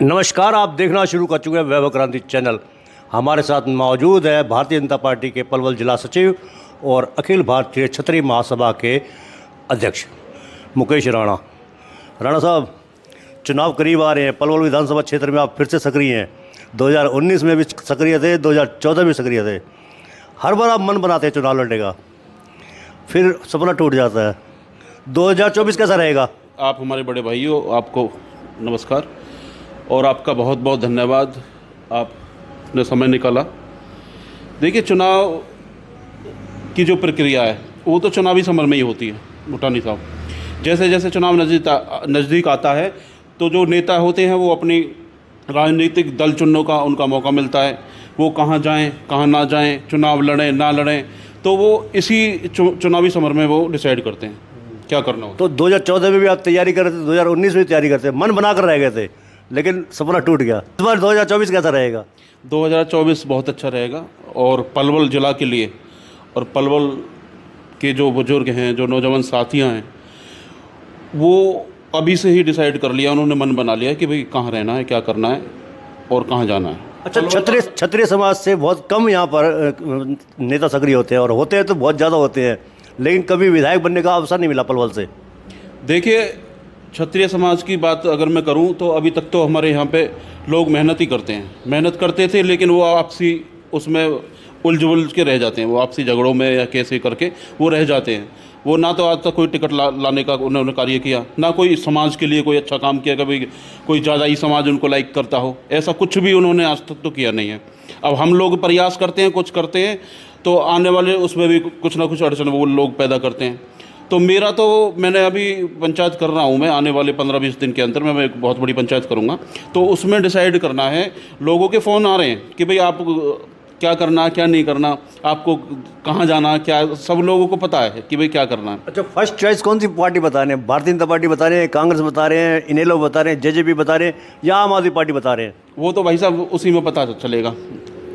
नमस्कार, आप देखना शुरू कर चुके हैं वैभव क्रांति चैनल। हमारे साथ मौजूद है भारतीय जनता पार्टी के पलवल जिला सचिव और अखिल भारतीय क्षत्रिय महासभा के अध्यक्ष मुकेश राणा। राणा साहब, चुनाव करीब आ रहे हैं। पलवल विधानसभा क्षेत्र में आप फिर से सक्रिय हैं। 2019 में भी सक्रिय थे, 2014 में सक्रिय थे। हर बार आप मन बनाते हैं चुनाव लड़ने का, फिर सपना टूट जाता है। 2024 कैसा रहेगा? आप हमारे बड़े भाई हो, आपको नमस्कार और आपका बहुत बहुत धन्यवाद, आपने समय निकाला। देखिए, चुनाव की जो प्रक्रिया है वो तो चुनावी समर में ही होती है भूटानी साहब। जैसे जैसे चुनाव नज़दीक आता है तो जो नेता होते हैं वो अपनी राजनीतिक दल चुनने का उनका मौका मिलता है। वो कहाँ जाएं, कहाँ ना जाएं, चुनाव लड़ें ना लड़ें, तो वो इसी चुनावी समर में वो डिसाइड करते हैं क्या करना हो। तो 2014 में भी आप तैयारी कर रहे थे, 2019 में भी तैयारी करते, मन बना कर रह गए थे, लेकिन सपना टूट गया। इस बार 2024 कैसा रहेगा? 2024 बहुत अच्छा रहेगा और पलवल जिला के लिए और पलवल के जो बुजुर्ग हैं, जो नौजवान साथियां हैं, वो अभी से ही डिसाइड कर लिया, उन्होंने मन बना लिया कि भाई कहाँ रहना है, क्या करना है और कहाँ जाना है। अच्छा, क्षत्रिय समाज से बहुत कम यहाँ पर नेता सक्रिय होते हैं, और होते हैं तो बहुत ज़्यादा होते हैं, लेकिन कभी विधायक बनने का अवसर नहीं मिला पलवल से। देखिए, क्षत्रिय समाज की बात अगर मैं करूं तो अभी तक तो हमारे यहाँ पे लोग मेहनत ही करते हैं, मेहनत करते थे, लेकिन वो आपसी उसमें उलझ के रह जाते हैं। वो आपसी झगड़ों में या कैसे करके वो रह जाते हैं। वो ना तो आज तक कोई टिकट लाने का उन्होंने कार्य किया, ना कोई समाज के लिए कोई अच्छा काम किया, कभी कोई ज़्यादा ही समाज उनको लाइक करता हो, ऐसा कुछ भी उन्होंने आज तक तो किया नहीं है। अब हम लोग प्रयास करते हैं, कुछ करते हैं, तो आने वाले उसमें भी कुछ ना कुछ अड़चन वो लोग पैदा करते हैं। तो मेरा तो मैंने अभी पंचायत कर रहा हूँ, मैं आने वाले 15-20 दिन के अंदर मैं एक बहुत बड़ी पंचायत करूँगा, तो उसमें डिसाइड करना है। लोगों के फ़ोन आ रहे हैं कि भाई आप क्या करना, क्या नहीं करना, आपको कहाँ जाना, क्या, सब लोगों को पता है कि भाई क्या करना है। अच्छा, फर्स्ट चॉइस कौन सी पार्टी बता रहे हैं? भारतीय जनता पार्टी बता रहे हैं, कांग्रेस बता रहे हैं, इनेलो बता रहे हैं, जेजेपी बता रहे हैं, या आम आदमी पार्टी बता रहे हैं? वो तो भाई साहब उसी में पता चलेगा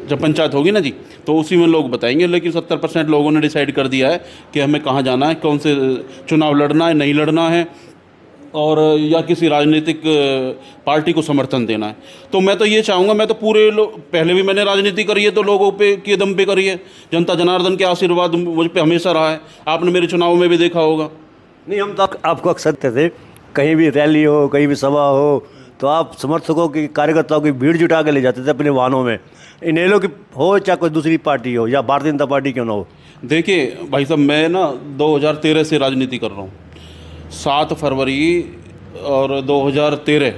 जब पंचायत होगी ना जी, तो उसी में लोग बताएंगे। लेकिन 70% लोगों ने डिसाइड कर दिया है कि हमें कहाँ जाना है, कौन से चुनाव लड़ना है, नहीं लड़ना है, और या किसी राजनीतिक पार्टी को समर्थन देना है। तो मैं तो ये चाहूँगा, मैं तो पूरे पहले भी मैंने राजनीति करी है तो लोगों पे के दम पे करी है। जनता जनार्दन के आशीर्वाद मुझ पे हमेशा रहा है, आपने मेरे चुनाव में भी देखा होगा। नहीं, हम तो आपको अक्सर थे, कहीं भी रैली हो, कहीं भी सभा हो, तो आप समर्थकों की, कार्यकर्ताओं की भीड़ जुटा के ले जाते थे अपने वाहनों में। इनेलो की हो चाहे कोई दूसरी पार्टी हो, या भारतीय जनता पार्टी क्यों ना हो। देखिए भाई साहब, मैं ना 2013 से राजनीति कर रहा हूँ। 7 फरवरी और 2013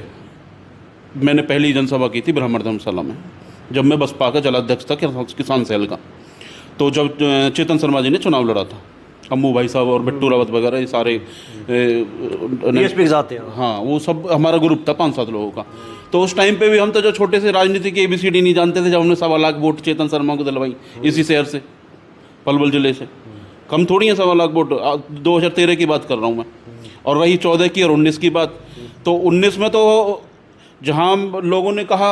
मैंने पहली जनसभा की थी ब्राह्मण धर्मशाला में, जब मैं बसपा का जिलाध्यक्ष था किसान सेल का। तो जब चेतन शर्मा जी ने चुनाव लड़ा था, अम्मू भाई साहब और बिट्टू रावत वगैरह, ये सारे बीएसपी के साथ हैं। हाँ, वो सब हमारा ग्रुप था 5-7 लोगों का। तो उस टाइम पे भी हम तो जो छोटे से राजनीति की ABCD नहीं जानते थे, जब हमने 1.25 लाख वोट चेतन शर्मा को दिलवाई इसी शहर से, पलवल जिले से। कम थोड़ी है 1.25 लाख वोट, 2013 की बात कर रहा हूँ मैं। और रही 14 की और 19 की बात, तो 19 में तो जहाँ लोगों ने कहा,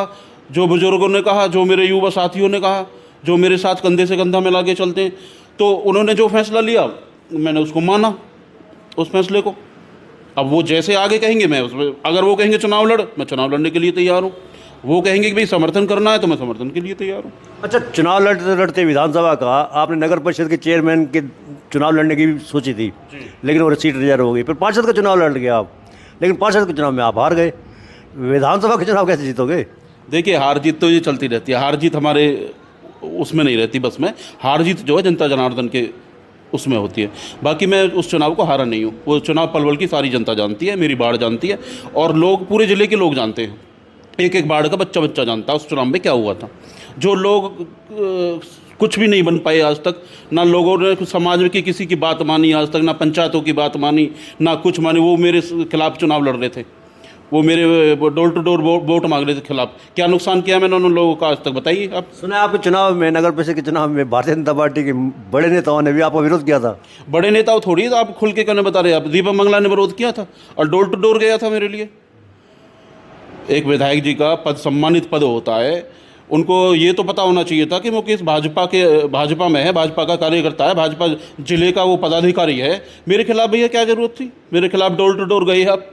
जो बुजुर्गों ने कहा, जो मेरे युवा साथियों ने कहा, जो मेरे साथ कंधे से कंधा मिला के चलते हैं, तो उन्होंने जो फैसला लिया मैंने उसको माना, उस फैसले को। अब वो जैसे आगे कहेंगे मैं उसमें, अगर वो कहेंगे चुनाव लड़, मैं चुनाव लड़ने के लिए तैयार हूँ। वो कहेंगे कि भाई समर्थन करना है, तो मैं समर्थन के लिए तैयार हूँ। अच्छा, चुनाव लड़ते लड़ते विधानसभा का आपने नगर परिषद के चेयरमैन के चुनाव लड़ने की भी सोची थी, लेकिन वो सीट रिजर्व हो गई। फिर पार्षद का चुनाव लड़ गए आप, लेकिन पार्षद के चुनाव में आप हार गए। विधानसभा के चुनाव कैसे जीतोगे? देखिए, हार जीत तो ये चलती रहती है, हार जीत हमारे उसमें नहीं रहती, बस में हार जीत जो है जनता जनार्दन के उसमें होती है। बाकी मैं उस चुनाव को हारा नहीं हूँ। वो चुनाव पलवल की सारी जनता जानती है, मेरी बाढ़ जानती है, और लोग पूरे ज़िले के लोग जानते हैं। एक एक बाढ़ का बच्चा बच्चा जानता है उस चुनाव में क्या हुआ था। जो लोग कुछ भी नहीं बन पाए आज तक, ना लोगों ने समाज की किसी की बात मानी आज तक, ना पंचायतों की बात मानी, ना कुछ मानी। वो मेरे खिलाफ चुनाव लड़ रहे थे, वो मेरे डोर टू डोर वोट मांग रहे थे खिलाफ। क्या नुकसान किया मैंने उन लोगों का आज तक, बताइए आप। सुना आपके चुनाव में, नगर परिषद के चुनाव में भारतीय जनता पार्टी के बड़े नेताओं ने भी आपका विरोध किया था। बड़े नेताओं थोड़ी, आप खुल के कहने बता रहे हैं। आप दीपक मंगला ने विरोध किया था और डोर टू डोर गया था मेरे लिए। एक विधायक जी का पद सम्मानित पद होता है, उनको ये तो पता होना चाहिए था कि मुकेश भाजपा में है, भाजपा का कार्यकर्ता है, भाजपा जिले का वो पदाधिकारी है। मेरे खिलाफ भैया क्या ज़रूरत थी? मेरे खिलाफ डोर टू डोर गए आप,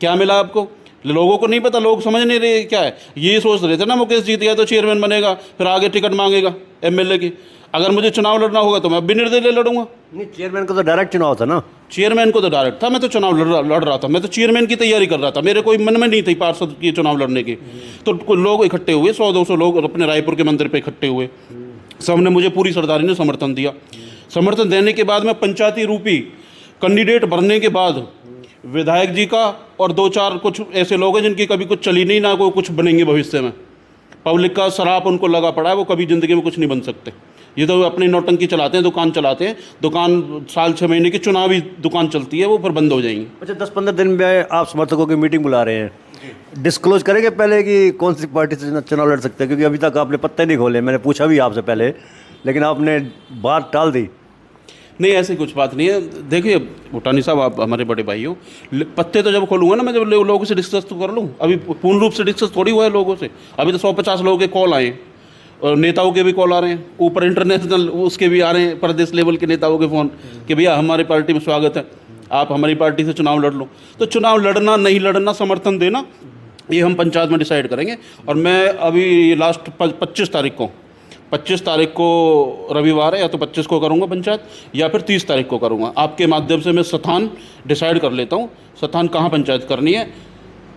क्या मिला आपको? लोगों को नहीं पता, लोग समझ नहीं रहे क्या है। ये सोच रहे थे ना मुकेश जीत गया तो चेयरमैन बनेगा, फिर आगे टिकट मांगेगा एमएलए की। अगर मुझे चुनाव लड़ना होगा तो मैं अब भी निर्दलीय लड़ूंगा। नहीं, चेयरमैन का तो डायरेक्ट चुनाव था ना। चेयरमैन को तो डायरेक्ट था, मैं तो चुनाव लड़ रहा था, मैं तो चेयरमैन की तैयारी कर रहा था, मेरे कोई मन में नहीं थी पार्षद की चुनाव लड़ने की। तो कुछ लोग इकट्ठे हुए, 100-200 लोग अपने रायपुर के मंदिर पे इकट्ठे हुए, सबने मुझे पूरी सरदारी ने समर्थन दिया। समर्थन देने के बाद में पंचायती रूपी कैंडिडेट भरने के बाद विधायक जी का और 2-4 कुछ ऐसे लोग हैं जिनकी कभी कुछ चली नहीं, ना कोई कुछ बनेंगे भविष्य में, पब्लिक का शराब उनको लगा पड़ा है, वो कभी ज़िंदगी में कुछ नहीं बन सकते। ये तो अपनी नौटंकी चलाते हैं, दुकान चलाते हैं, दुकान साल 6 महीने की चुनावी दुकान चलती है, वो फिर बंद हो जाएंगी। अच्छा, 10-15 दिन में आप समर्थकों की मीटिंग बुला रहे हैं, डिस्क्लोज करेंगे पहले कि कौन सी पार्टी से चुनाव लड़ सकते हैं? क्योंकि अभी तक आपने पत्ते नहीं खोले, मैंने पूछा भी आपसे पहले, लेकिन आपने बात टाल दी। नहीं, ऐसी कुछ बात नहीं है। देखिए भूटानी साहब, आप हमारे बड़े भाई हो, पत्ते तो जब खोलूँगा ना मैं, जब लोगों से डिस्कस तो कर लूँ। अभी पूर्ण रूप से डिस्कस थोड़ी हुआ है लोगों से, अभी तो 150 लोगों के कॉल आए हैं, और नेताओं के भी कॉल आ रहे हैं, ऊपर इंटरनेशनल उसके भी आ रहे हैं, प्रदेश लेवल के नेताओं के फ़ोन कि भैया हमारी पार्टी में स्वागत है, आप हमारी पार्टी से चुनाव लड़ लो। तो चुनाव लड़ना नहीं लड़ना, समर्थन देना, ये हम पंचायत में डिसाइड करेंगे। और मैं अभी लास्ट 25 तारीख को रविवार है, या तो 25 को करूँगा पंचायत, या फिर 30 तारीख को करूँगा। आपके माध्यम से मैं स्थान डिसाइड कर लेता हूँ, स्थान कहाँ पंचायत करनी है,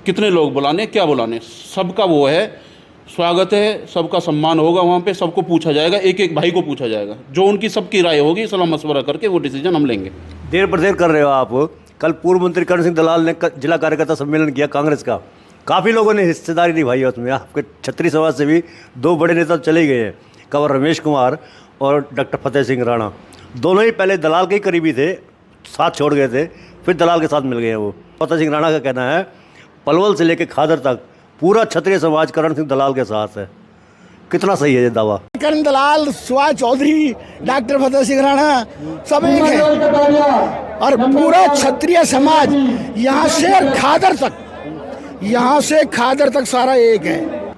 कितने लोग बुलाने, क्या बुलाने, सबका वो है स्वागत है, सबका सम्मान होगा वहाँ पे, सबको पूछा जाएगा, एक एक भाई को पूछा जाएगा, जो उनकी सबकी राय होगी सलाह मशवरा करके वो डिसीजन हम लेंगे। देर पर देर कर रहे हो आप। कल पूर्व मंत्री कर्ण सिंह दलाल ने जिला कार्यकर्ता सम्मेलन किया कांग्रेस का, काफ़ी लोगों ने हिस्सेदारी निभाई है उसमें। आपके क्षत्रिय समाज से भी 2 बड़े नेता चले गए हैं, कंवर रमेश कुमार और डॉक्टर फतेह सिंह राणा। दोनों ही पहले दलाल के ही करीबी थे, साथ छोड़ गए थे, फिर दलाल के साथ मिल गए हैं वो। फतेह सिंह राणा का कहना है पलवल से लेकर खादर तक पूरा क्षत्रिय समाज कर्ण सिंह दलाल के साथ है। कितना सही है ये दावा? कर्ण दलाल, सुभाष चौधरी, डॉक्टर फतेह सिंह राणा सब एक है, और पूरा क्षत्रिय समाज यहाँ से खादर तक सारा एक है।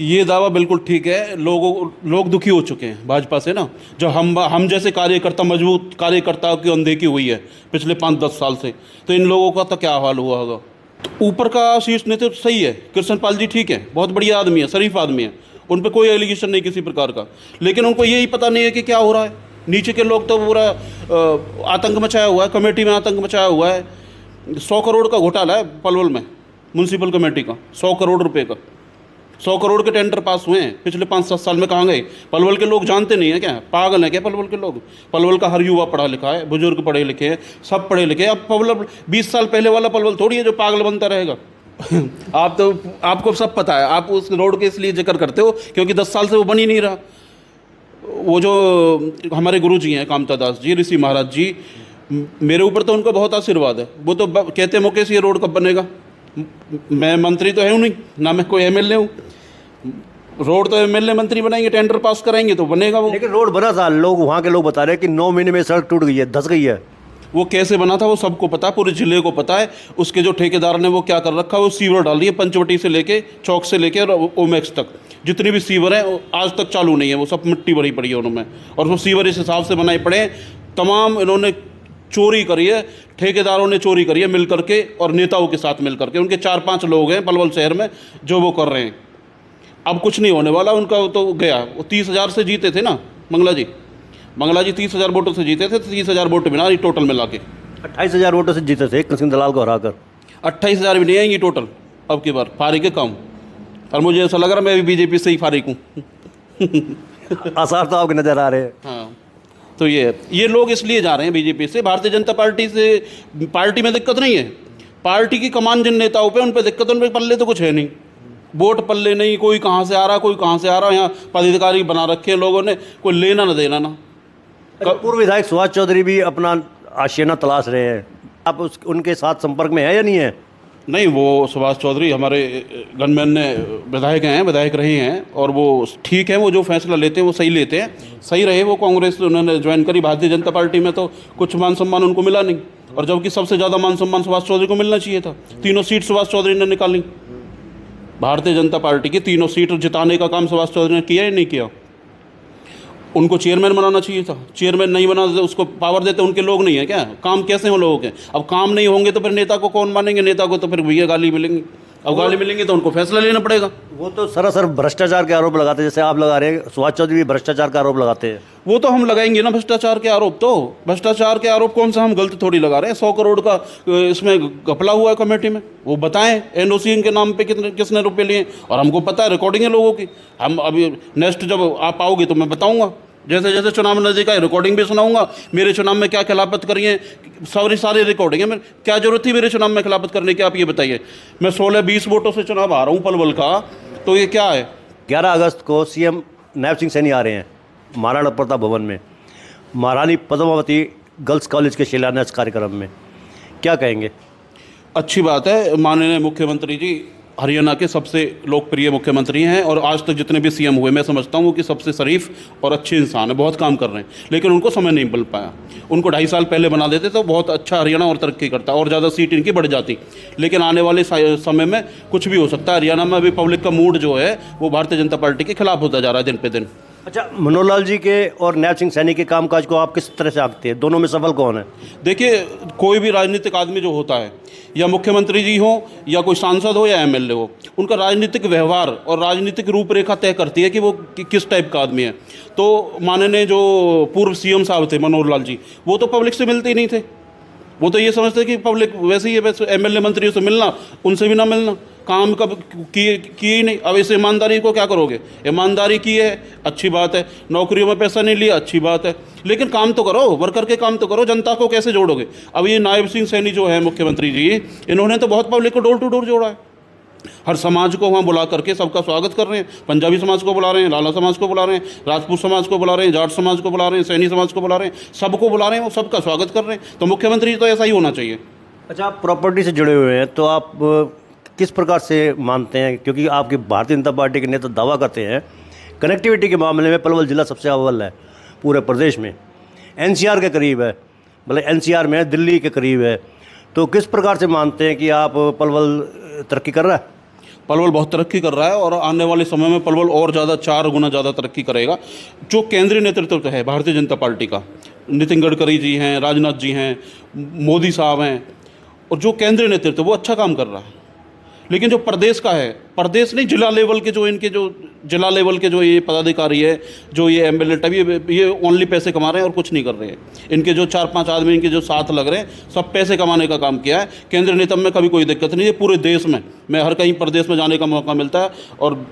ये दावा बिल्कुल ठीक है। लोग दुखी हो चुके हैं भाजपा से ना, जो हम जैसे कार्यकर्ता, मजबूत कार्यकर्ताओं की अनदेखी हुई है पिछले 5-10 साल से, तो इन लोगों का तो क्या हाल हुआ होगा। तो ऊपर का शीर्ष नेतृत्व तो सही है, कृष्णपाल जी ठीक है, बहुत बढ़िया आदमी है, शरीफ आदमी है, उन पर कोई एलिगेशन नहीं किसी प्रकार का, लेकिन उनको यही पता नहीं है कि क्या हो रहा है। नीचे के लोग तो पूरा आतंक मचाया हुआ है, कमेटी में आतंक मचाया हुआ है। 100 करोड़ का घोटाला है पलवल में, म्यूनसिपल कमेटी का 100 करोड़ रुपये का, 100 करोड़ के टेंडर पास हुए हैं पिछले 5-7 साल में। कहाँ गए? पलवल के लोग जानते नहीं हैं क्या? पागल हैं क्या पलवल के लोग? पलवल का हर युवा पढ़ा लिखा है, बुजुर्ग पढ़े लिखे हैं, सब पढ़े लिखे हैं। अब पलवल 20 साल पहले वाला पलवल थोड़ी है जो पागल बनता रहेगा। आपको सब पता है, आप उस रोड के इसलिए जिक्र करते हो क्योंकि 10 साल से वो बन ही नहीं रहा। वो जो हमारे गुरु जी हैं कामता दास जी, ऋषि महाराज जी, मेरे ऊपर तो उनका बहुत आशीर्वाद है। वो तो कहते हैं मुकेश ये रोड कब बनेगा। मैं मंत्री तो है नहीं, ना मैं कोई एमएलए हूँ। रोड तो एमएलए मंत्री बनाएंगे, टेंडर पास कराएंगे तो बनेगा वो। लेकिन रोड बना था, लोग वहाँ के लोग बता रहे हैं कि 9 महीने में सड़क टूट गई है, धंस गई है। वो कैसे बना था वो सबको पता है, पूरे जिले को पता है। उसके जो ठेकेदार ने वो क्या कर रखा है, वो सीवर डाल रही है पंचवटी से लेके, चौक से लेके और ओमेक्स तक जितनी भी सीवर हैं आज तक चालू नहीं है, वो सब मिट्टी भरी पड़ी है उनमें। और वो सीवर इस हिसाब से बनाए पड़े हैं, तमाम इन्होंने चोरी करी है, ठेकेदारों ने चोरी करी है मिल करके, और नेताओं के साथ मिल करके। उनके 4-5 लोग हैं पलवल शहर में जो वो कर रहे हैं। अब कुछ नहीं होने वाला उनका, तो गया। वो 30,000 से जीते थे ना मंगला जी 30,000 वोटों से जीते थे, 30,000 वोट बिना टोटल मिला के 28,000 वोटों से जीते थे कर्ण सिंह दलाल को हराकर। 28,000 भी नहीं आएंगी टोटल अब की बार, फारिग है कम। और मुझे ऐसा लग रहा है मैं भी बीजेपी से ही फारिग हूँ। आसार तो आपके नज़र आ रहे हैं। हाँ, तो ये लोग इसलिए जा रहे हैं बीजेपी से। भारतीय जनता पार्टी से पार्टी में दिक्कत नहीं है, पार्टी की कमान जिन नेताओं पे उन पे दिक्कत, उन पे पल्ले तो कुछ है नहीं, वोट पल्ले नहीं, कोई कहाँ से आ रहा कोई कहाँ से आ रहा। यहाँ पदाधिकारी बना रखे हैं लोगों ने, कोई लेना ना देना ना। पूर्व विधायक सुभाष चौधरी भी अपना आशियाना तलाश रहे हैं, आप उनके साथ संपर्क में है या नहीं है? नहीं, वो सुभाष चौधरी हमारे गनमैन ने विधायक रहे हैं, और वो ठीक है, वो जो फैसला लेते हैं वो सही लेते हैं। सही रहे वो, कांग्रेस उन्होंने ज्वाइन करी, भारतीय जनता पार्टी में तो कुछ मान सम्मान उनको मिला नहीं, और जबकि सबसे ज़्यादा मान सम्मान सुभाष चौधरी को मिलना चाहिए था। 3 सीट सुभाष चौधरी ने निकाली। भारतीय जनता पार्टी की 3 सीट जिताने का काम सुभाष चौधरी ने किया या नहीं किया? उनको चेयरमैन बनाना चाहिए था, चेयरमैन नहीं बना, उसको पावर देते उनके लोग नहीं है क्या? काम कैसे हो लोगों के? अब काम नहीं होंगे तो फिर नेता को कौन मानेंगे? नेता को तो फिर भैया गाली मिलेंगी। अब गाली मिलेंगी तो उनको फैसला लेना पड़ेगा। वो तो सरासर भ्रष्टाचार के आरोप लगाते हैं, जैसे आप लगा रहे हैं। सुभाष चौधरी भी भ्रष्टाचार का आरोप लगाते हैं। वो तो हम लगाएंगे ना भ्रष्टाचार के आरोप। तो भ्रष्टाचार के आरोप कौन सा हम गलत थोड़ी लगा रहे हैं। 100 करोड़ का इसमें घपला हुआ है कमेटी में, वो बताएं एनओसी के नाम पे किसने रुपए लिए, और हमको पता है, रिकॉर्डिंग है लोगों की। हम अभी नेक्स्ट जब आप आओगे तो मैं बताऊंगा, जैसे जैसे चुनाव नजदीक आए रिकॉर्डिंग भी सुनाऊंगा, मेरे चुनाव में क्या खिलाफत करी है, सारी रिकॉर्डिंग है। मैं क्या जरूरत थी मेरे चुनाव में खिलाफत करने की, आप ये बताइए। मैं 16-20 वोटों से चुनाव आ रहा हूँ पलवल का, तो ये क्या है। 11 अगस्त को सीएम नायब सिंह सैनी आ रहे हैं महाराणा प्रताप भवन में, महारानी पद्मावती गर्ल्स कॉलेज के शिलान्यास कार्यक्रम में, क्या कहेंगे? अच्छी बात है। माननीय मुख्यमंत्री जी हरियाणा के सबसे लोकप्रिय मुख्यमंत्री हैं, और आज तक जितने भी सीएम हुए मैं समझता हूँ कि सबसे शरीफ और अच्छे इंसान है, बहुत काम कर रहे हैं, लेकिन उनको समय नहीं मिल पाया। उनको 2.5 साल पहले बना देते तो बहुत अच्छा हरियाणा और तरक्की करता और ज़्यादा सीट इनकी बढ़ जाती। लेकिन आने वाले समय में कुछ भी हो सकता है। हरियाणा में अभी पब्लिक का मूड जो है वो भारतीय जनता पार्टी के खिलाफ होता जा रहा है दिन पे दिन। अच्छा, मनोहर लाल जी के और नायब सिंह सैनी के कामकाज को आप किस तरह से आंकते हैं? दोनों में सफल कौन है? देखिए, कोई भी राजनीतिक आदमी जो होता है, या मुख्यमंत्री जी हो या कोई सांसद हो या एमएलए हो, उनका राजनीतिक व्यवहार और राजनीतिक रूपरेखा तय करती है कि वो किस टाइप का आदमी है। तो माननीय जो पूर्व सीएम साहब थे मनोहर लाल जी, वो तो पब्लिक से मिलते ही नहीं थे। वो तो ये समझते कि पब्लिक वैसे ही है, वैसे एमएलए मंत्रियों से मिलना, उनसे भी ना मिलना, काम कब किए ही नहीं। अब इस ईमानदारी को क्या करोगे? ईमानदारी की है, अच्छी बात है, नौकरियों में पैसा नहीं लिया, अच्छी बात है, लेकिन काम तो करो, वर्कर के काम तो करो। जनता को कैसे जोड़ोगे? अब ये नायब सिंह सैनी जो है मुख्यमंत्री जी, इन्होंने तो बहुत पब्लिक को डोर टू डोर जोड़ा है। हर समाज को वहाँ बुला करके सबका स्वागत कर रहे हैं। पंजाबी समाज को बुला रहे हैं, लाला समाज को बुला रहे हैं, राजपूत समाज को बुला रहे हैं, जाट समाज को बुला रहे हैं, सैनी समाज को बुला रहे हैं, सबको बुला रहे हैं, वो सबका स्वागत कर रहे हैं। तो मुख्यमंत्री तो ऐसा ही होना चाहिए। अच्छा, आप प्रॉपर्टी से जुड़े हुए हैं, तो आप किस प्रकार से मानते हैं? क्योंकि आपकी भारतीय जनता पार्टी के नेता दावा करते हैं कनेक्टिविटी के मामले में पलवल जिला सबसे अव्वल है पूरे प्रदेश में, एनसीआर के करीब है, मतलब एनसीआर में दिल्ली के करीब है। तो किस प्रकार से मानते हैं कि आप पलवल तरक्की कर रहा है? पलवल बहुत तरक्की कर रहा है, और आने वाले समय में पलवल और ज़्यादा 4 गुना ज़्यादा तरक्की करेगा। जो केंद्रीय नेतृत्व है भारतीय जनता पार्टी का, नितिन गडकरी जी हैं, राजनाथ जी हैं, मोदी साहब हैं, और जो केंद्रीय नेतृत्व वो अच्छा काम कर रहा है। लेकिन जो प्रदेश का है, प्रदेश नहीं, जिला लेवल के जो इनके जो जिला लेवल के जो ये पदाधिकारी है, जो ये एमएलए टाइप, ये ओनली पैसे कमा रहे हैं और कुछ नहीं कर रहे हैं। इनके जो 4-5 आदमी इनके जो साथ लग रहे हैं, सब पैसे कमाने का काम किया है। केंद्रीय नेतृत्व में कभी कोई दिक्कत नहीं है। पूरे देश में, मैं हर कहीं प्रदेश में जाने का मौका मिलता है, और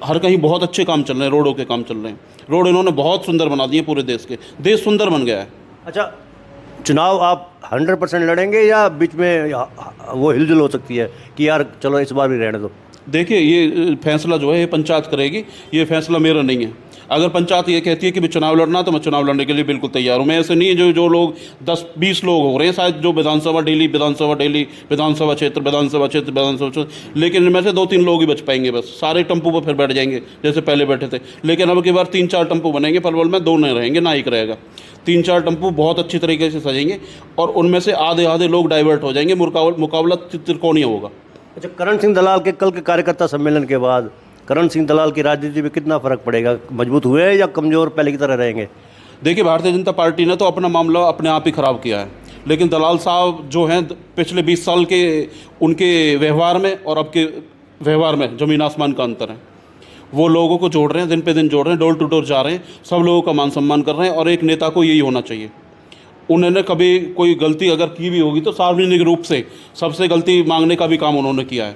हर कहीं बहुत अच्छे काम चल रहे हैं, रोडों के काम चल रहे हैं। रोड इन्होंने बहुत सुंदर बना दिए पूरे देश के, देश सुंदर बन गया है। अच्छा, चुनाव आप 100% लड़ेंगे या बीच में वो हिलजुल हो सकती है कि यार चलो इस बार भी रहने दो? देखिए, ये फैसला जो है ये पंचायत करेगी, ये फैसला मेरा नहीं है। अगर पंचायत ये कहती है कि भी चुनाव लड़ना, तो मैं चुनाव लड़ने के लिए बिल्कुल तैयार हूँ। मैं ऐसे नहीं है जो लोग 10-20 लोग हो रहे हैं शायद, जो विधानसभा डेली विधानसभा क्षेत्र, लेकिन इनमें से 2-3 लोग ही बच पाएंगे बस। सारे टम्पू पर फिर बैठ जाएंगे जैसे पहले बैठे थे। लेकिन अब की बार 3-4 टम्पू बनेंगे पलवल में, 2 नहीं रहेंगे, ना एक रहेगा। 3-4 टम्पू बहुत अच्छी तरीके से सजेंगे, और उनमें से आधे लोग डाइवर्ट हो जाएंगे। मुकाबला त्रिकोणीय होगा। अच्छा, करण सिंह दलाल के कल के कार्यकर्ता सम्मेलन के बाद करण सिंह दलाल की राजनीति में कितना फर्क पड़ेगा? मजबूत हुए या कमज़ोर पहले की तरह रहेंगे? देखिए, भारतीय जनता पार्टी ने तो अपना मामला अपने आप ही ख़राब किया है, लेकिन दलाल साहब जो हैं पिछले 20 साल के उनके व्यवहार में और अब के व्यवहार में ज़मीन आसमान का अंतर है। वो लोगों को जोड़ रहे हैं, दिन पे दिन जोड़ रहे हैं, डोर टू डोर जा रहे हैं, सब लोगों का मान सम्मान कर रहे हैं। और एक नेता को यही होना चाहिए। उन्होंने कभी कोई गलती अगर की भी होगी तो सार्वजनिक रूप से सबसे गलती मांगने का भी काम उन्होंने किया है।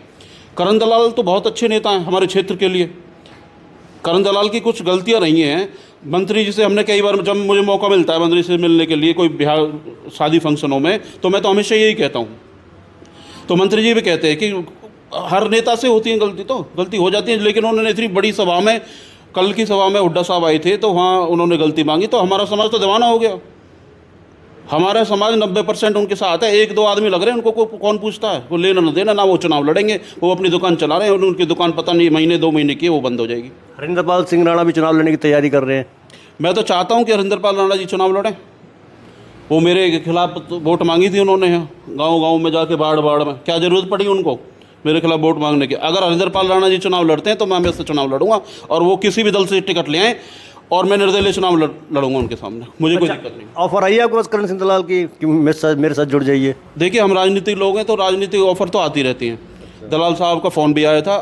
करण दलाल तो बहुत अच्छे नेता हैं हमारे क्षेत्र के लिए। करण दलाल की कुछ गलतियां रही हैं। मंत्री जी से हमने कई बार, जब मुझे मौका मिलता है मंत्री से मिलने के लिए कोई ब्याह शादी फंक्शनों में, तो मैं तो हमेशा यही कहता हूँ। तो मंत्री जी भी कहते हैं कि हर नेता से होती है गलती, तो गलती हो जाती है। लेकिन उन्होंने इतनी बड़ी सभा में, कल की सभा में हुड्डा साहब आए थे, तो वहाँ उन्होंने गलती मांगी, तो हमारा समाज तो दीवाना हो गया। हमारा समाज 90% उनके साथ है। 1-2 आदमी लग रहे हैं, उनको कौन पूछता है? वो लेना ना देना, ना वो चुनाव लड़ेंगे, वो अपनी दुकान चला रहे हैं। उनकी दुकान पता नहीं महीने 2 महीने की वो बंद हो जाएगी। हरिंदरपाल सिंह राणा भी चुनाव लड़ने की तैयारी कर रहे हैं। मैं तो चाहता हूँ कि हरिंदरपाल राणा जी चुनाव लड़ें। वो मेरे खिलाफ वोट मांगी थी उन्होंने, गाँव में जाके बाढ़ में, क्या ज़रूरत पड़ी उनको मेरे खिलाफ वोट मांगने की? अगर हरिंदरपाल राणा जी चुनाव लड़ते हैं तो मैं इससे चुनाव लड़ूंगा, और वो किसी भी दल से टिकट ले आएँ, और मैं निर्दलीय चुनाव लड़ूंगा उनके सामने। मुझे कोई दिक्कत नहीं। ऑफर आई है आपको बस करण सिंह दलाल की कि मेरे साथ जुड़ जाइए? देखिए, हम राजनीतिक लोग हैं, तो राजनीतिक ऑफर तो आती रहती हैं। दलाल साहब का फ़ोन भी आया था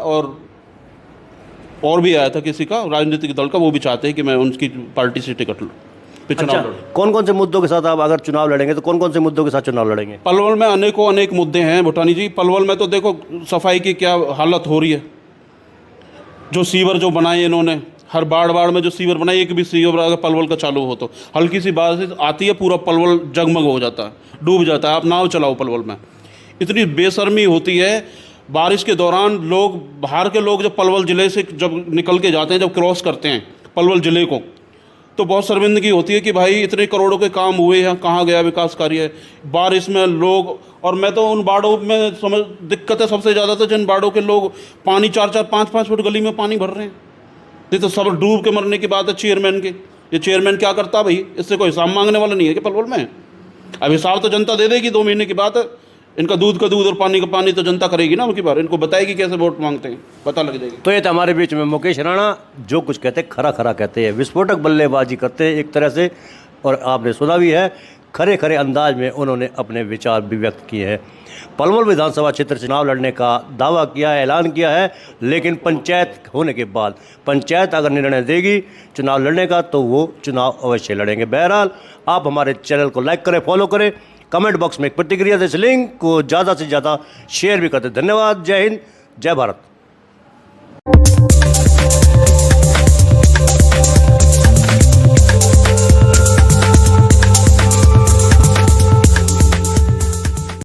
और भी आया था किसी का राजनीतिक दल का, वो भी चाहते हैं कि मैं उनकी पार्टी से टिकट लूँ, फिर चुनाव अच्छा, लड़ूं। कौन कौन से मुद्दों के साथ आप अगर चुनाव लड़ेंगे तो कौन कौन से मुद्दों के साथ चुनाव लड़ेंगे? पलवल में अनेक मुद्दे हैं भूटानी जी। पलवल में तो देखो सफाई की क्या हालत हो रही है, जो सीवर जो बनाए इन्होंने, हर बाढ़ में जो सीवर बनाए, एक भी सीवर अगर पलवल का चालू हो तो हल्की सी बारिश आती है पूरा पलवल जगमग हो जाता है, डूब जाता है। आप नाव चलाओ पलवल में, इतनी बेशर्मी होती है। बारिश के दौरान लोग, बाहर के लोग जब पलवल ज़िले से जब निकल के जाते हैं, जब क्रॉस करते हैं पलवल ज़िले को, तो बहुत शर्मिंदगी होती है कि भाई इतने करोड़ों के काम हुए हैं, कहाँ गया विकास कार्य? बारिश में लोग, और मैं तो उन बाड़ों में समझ दिक्कत है सबसे ज़्यादा तो जिन बाड़ों के लोग पानी 4-4 5-5 फुट गली में पानी भर रहे हैं। ये तो सब डूब के मरने की बात है चेयरमैन की। ये चेयरमैन क्या करता भाई? इससे कोई हिसाब मांगने वाला नहीं है कि पलवल में? अब हिसाब तो जनता दे देगी 2 महीने की बात है। इनका दूध का दूध और पानी का पानी तो जनता करेगी ना उनकी बार, इनको बताएगी कैसे वोट मांगते हैं, पता लग जाएगी। तो ये तो हमारे बीच में मुकेश राणा जो कुछ कहते हैं खरा खरा कहते हैं, विस्फोटक बल्लेबाजी करते हैं एक तरह से, और आपने सुना भी है, खरे खरे अंदाज में उन्होंने अपने विचार भी व्यक्त किए हैं। पलवल विधानसभा क्षेत्र चुनाव लड़ने का दावा किया है, ऐलान किया है, लेकिन पंचायत होने के बाद पंचायत अगर निर्णय देगी चुनाव लड़ने का तो वो चुनाव अवश्य लड़ेंगे। बहरहाल आप हमारे चैनल को लाइक करें, फॉलो करें, कमेंट बॉक्स में एक प्रतिक्रिया दें, इस लिंक को ज़्यादा से ज़्यादा शेयर भी करते। धन्यवाद। जय हिंद, जय भारत।